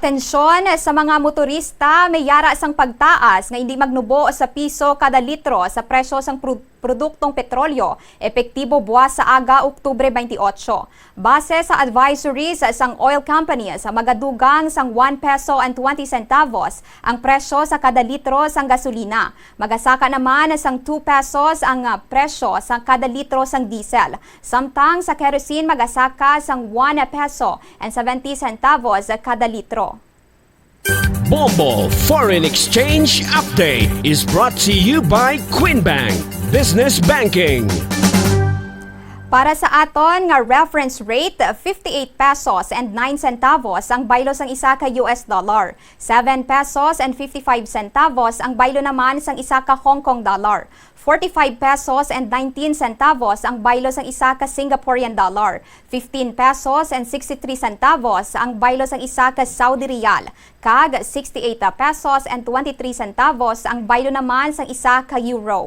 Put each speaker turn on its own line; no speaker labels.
Atensyon sa mga motorista, may yara sang pagtaas nga hindi magnubo sa piso kada litro sa presyo sang produktong petrolyo, epektibo buwas sa aga Oktubre 28. Base sa advisories sang oil companies, magadugang sang 1 peso and 20 centavos ang presyo sa kada litro sang gasolina. Magasaka naman sang 2 pesos ang presyo sa kada litro sang diesel. Samtang sa kerosene magasaka sang 1 peso and 70 centavos kada litro.
Bombo Foreign Exchange Update is brought to you by Quinbank Business Banking.
Para sa aton nga reference rate, 58 pesos and 9 centavos ang baylo sang isa ka US dollar. 7 pesos and 55 centavos ang baylo naman sang isa ka Hong Kong dollar. 45 pesos and 19 centavos ang baylo sang isa ka Singaporean dollar. 15 pesos and 63 centavos ang baylo sang isa ka Saudi Riyal. Kag 68 pesos and 23 centavos ang baylo naman sang isa ka euro.